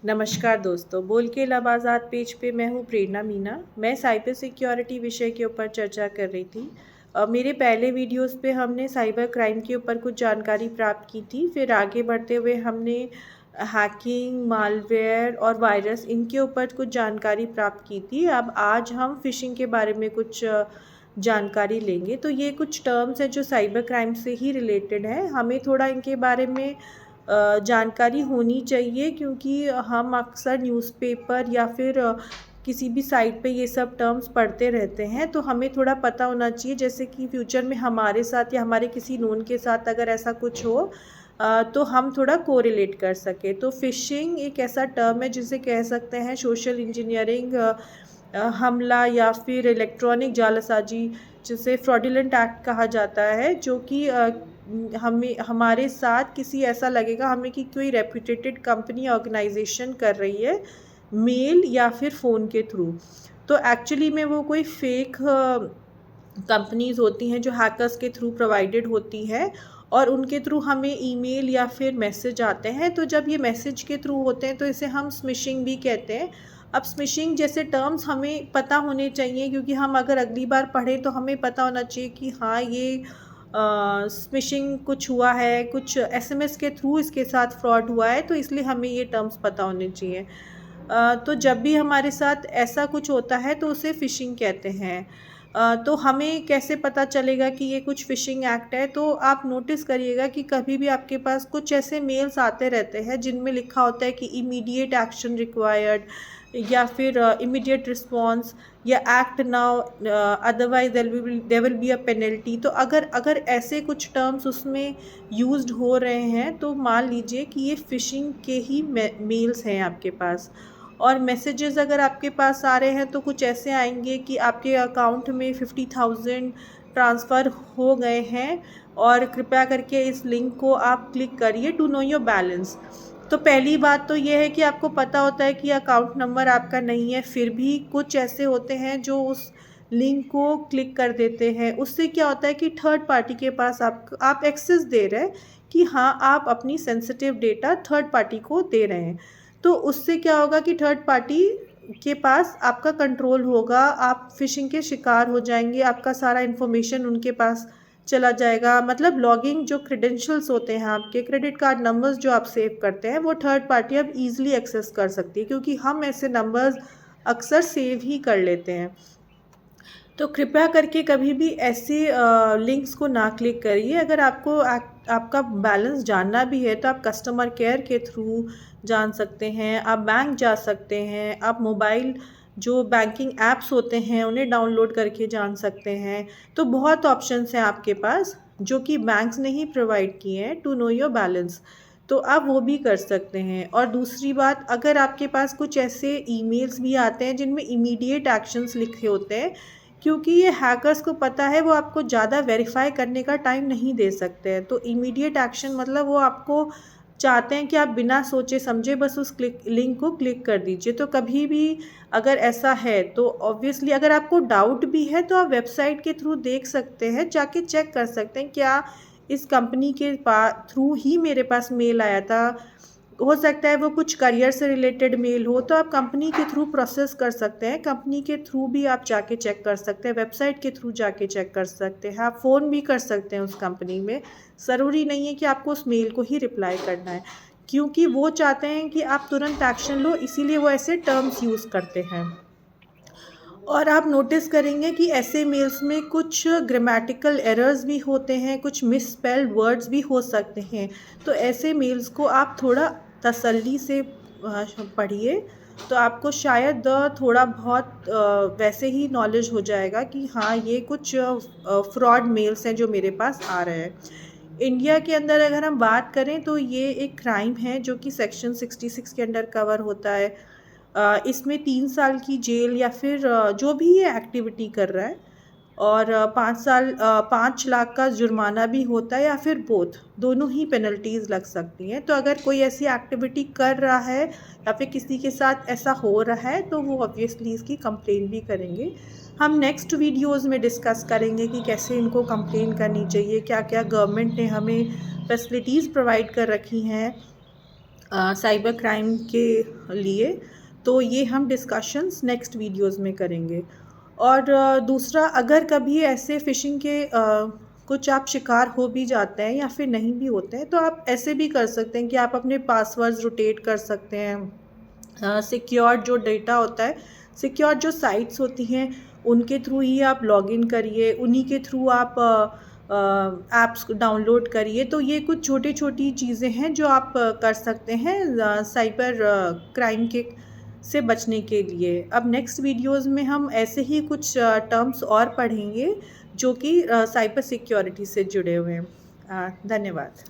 नमस्कार दोस्तों, बोल के लबाजात पेज पे मैं हूँ प्रेरणा मीना। मैं साइबर सिक्योरिटी विषय के ऊपर चर्चा कर रही थी। मेरे पहले वीडियोस पे हमने साइबर क्राइम के ऊपर कुछ जानकारी प्राप्त की थी। फिर आगे बढ़ते हुए हमने हैकिंग, मालवेयर और वायरस इनके ऊपर कुछ जानकारी प्राप्त की थी। अब आज हम फ़िशिंग के बारे में कुछ जानकारी लेंगे। तो ये कुछ टर्म्स हैं जो साइबर क्राइम से ही रिलेटेड है। हमें थोड़ा इनके बारे में जानकारी होनी चाहिए, क्योंकि हम अक्सर न्यूज़पेपर या फिर किसी भी साइट पे ये सब टर्म्स पढ़ते रहते हैं। तो हमें थोड़ा पता होना चाहिए, जैसे कि फ्यूचर में हमारे साथ या हमारे किसी नोन के साथ अगर ऐसा कुछ हो तो हम थोड़ा कोरिलेट कर सकें। तो फ़िशिंग एक ऐसा टर्म है जिसे कह सकते हैं सोशल इंजीनियरिंग हमला या फिर इलेक्ट्रॉनिक जालसाजी, जिसे फ्रॉडुलेंट एक्ट कहा जाता है, जो कि हमें हमारे साथ किसी ऐसा लगेगा हमें कि कोई रेप्यूटेटेड कंपनी ऑर्गेनाइजेशन कर रही है मेल या फिर फ़ोन के थ्रू। तो एक्चुअली में वो कोई फेक कंपनीज़ होती हैं जो हैकर्स के थ्रू प्रोवाइडेड होती हैं, और उनके थ्रू हमें ईमेल या फिर मैसेज आते हैं। तो जब ये मैसेज के थ्रू होते हैं तो इसे हम स्मिशिंग भी कहते हैं। अब स्मिशिंग जैसे टर्म्स हमें पता होने चाहिए, क्योंकि हम अगर अगली बार पढ़ें तो हमें पता होना चाहिए कि हाँ, ये स्मिशिंग कुछ हुआ है, कुछ एसएमएस के थ्रू इसके साथ फ्रॉड हुआ है, तो इसलिए हमें ये टर्म्स पता होने चाहिए। तो जब भी हमारे साथ ऐसा कुछ होता है तो उसे फ़िशिंग कहते हैं। तो हमें कैसे पता चलेगा कि ये कुछ फ़िशिंग एक्ट है? तो आप नोटिस करिएगा कि कभी भी आपके पास कुछ ऐसे मेल्स आते रहते हैं जिनमें लिखा होता है कि इमीडिएट एक्शन रिक्वायर्ड, या फिर इमीडिएट रिस्पॉन्स, या act now, otherwise there will be a penalty. तो अगर अगर ऐसे कुछ टर्म्स उसमें यूज्ड हो रहे हैं तो मान लीजिए कि ये फ़िशिंग के ही मेल्स हैं आपके पास। और मैसेजेस अगर आपके पास आ रहे हैं तो कुछ ऐसे आएंगे कि आपके अकाउंट में 50,000 ट्रांसफ़र हो गए हैं, और कृपया करके इस लिंक को आप क्लिक करिए टू नो योर बैलेंस। तो पहली बात तो ये है कि आपको पता होता है कि अकाउंट नंबर आपका नहीं है, फिर भी कुछ ऐसे होते हैं जो उस लिंक को क्लिक कर देते हैं। उससे क्या होता है कि थर्ड पार्टी के पास आप एक्सेस दे रहे हैं कि हाँ, आप अपनी सेंसिटिव डेटा थर्ड पार्टी को दे रहे हैं। तो उससे क्या होगा कि थर्ड पार्टी के पास आपका कंट्रोल होगा, आप फ़िशिंग के शिकार हो जाएँगे, आपका सारा इन्फॉर्मेशन उनके पास चला जाएगा। मतलब लॉगिन जो क्रेडेंशियल्स होते हैं, आपके क्रेडिट कार्ड नंबर्स जो आप सेव करते हैं, वो थर्ड पार्टी अब ईज़िली एक्सेस कर सकती है, क्योंकि हम ऐसे नंबर्स अक्सर सेव ही कर लेते हैं। तो कृपया करके कभी भी ऐसे लिंक्स को ना क्लिक करिए। अगर आपको आपका बैलेंस जानना भी है तो आप कस्टमर केयर के थ्रू जान सकते हैं, आप बैंक जा सकते हैं, आप मोबाइल जो बैंकिंग ऐप्स होते हैं उन्हें डाउनलोड करके जान सकते हैं। तो बहुत ऑप्शंस हैं आपके पास जो कि बैंक्स ने ही प्रोवाइड किए हैं टू नो योर बैलेंस। तो आप वो भी कर सकते हैं। और दूसरी बात, अगर आपके पास कुछ ऐसे ईमेल्स भी आते हैं जिनमें इमीडिएट एक्शंस लिखे होते हैं, क्योंकि ये हैकर्स को पता है वो आपको ज़्यादा वेरीफाई करने का टाइम नहीं दे सकते हैं। तो इमीडिएट एक्शन मतलब वो आपको चाहते हैं कि आप बिना सोचे समझे बस उस लिंक को क्लिक कर दीजिए। तो कभी भी अगर ऐसा है तो ऑब्वियसली अगर आपको डाउट भी है तो आप वेबसाइट के थ्रू देख सकते हैं, जाके चेक कर सकते हैं क्या इस कंपनी के थ्रू ही मेरे पास मेल आया था। हो सकता है वो कुछ करियर से रिलेटेड मेल हो, तो आप कंपनी के थ्रू प्रोसेस कर सकते हैं। कंपनी के थ्रू भी आप जाके चेक कर सकते हैं, वेबसाइट के थ्रू जाके चेक कर सकते हैं, आप फ़ोन भी कर सकते हैं उस कंपनी में। ज़रूरी नहीं है कि आपको उस मेल को ही रिप्लाई करना है, क्योंकि वो चाहते हैं कि आप तुरंत एक्शन लो, इसीलिए वो ऐसे टर्म्स यूज़ करते हैं। और आप नोटिस करेंगे कि ऐसे मेल्स में कुछ ग्रामेटिकल एरर्स भी होते हैं, कुछ मिसस्पेल्ड वर्ड्स भी हो सकते हैं। तो ऐसे मेल्स को आप थोड़ा तसल्ली से पढ़िए, तो आपको शायद थोड़ा बहुत वैसे ही नॉलेज हो जाएगा कि हाँ, ये कुछ फ्रॉड मेल्स हैं जो मेरे पास आ रहे हैं। इंडिया के अंदर अगर हम बात करें तो ये एक क्राइम है जो कि सेक्शन 66 के अंडर कवर होता है। इसमें 3 साल की जेल या फिर जो भी ये एक्टिविटी कर रहा है, और 5 लाख का जुर्माना भी होता है, या फिर बोथ, दोनों ही पेनल्टीज़ लग सकती हैं। तो अगर कोई ऐसी एक्टिविटी कर रहा है या फिर किसी के साथ ऐसा हो रहा है तो वो ऑब्वियसली इसकी कंप्लेन भी करेंगे। हम नेक्स्ट वीडियोज़ में डिस्कस करेंगे कि कैसे इनको कंप्लेन करनी चाहिए, क्या-क्या गवर्नमेंट ने हमें फैसिलिटीज़ प्रोवाइड कर रखी हैं। साइबर क्राइम के लिए, तो ये हम डिस्कशंस नेक्स्ट वीडियोस में करेंगे। और दूसरा, अगर कभी ऐसे फ़िशिंग के कुछ आप शिकार हो भी जाते हैं या फिर नहीं भी होते हैं, तो आप ऐसे भी कर सकते हैं कि आप अपने पासवर्ड्स रोटेट कर सकते हैं। सिक्योर्ड जो डेटा होता है, सिक्योर जो साइट्स होती हैं, उनके थ्रू ही आप लॉगिन करिए, उन्हीं के थ्रू आप ऐप्स डाउनलोड करिए। तो ये कुछ छोटी छोटी चीज़ें हैं जो आप कर सकते हैं साइबर क्राइम के से बचने के लिए। अब नेक्स्ट वीडियोस में हम ऐसे ही कुछ टर्म्स और पढ़ेंगे जो कि साइबर सिक्योरिटी से जुड़े हुए हैं। धन्यवाद।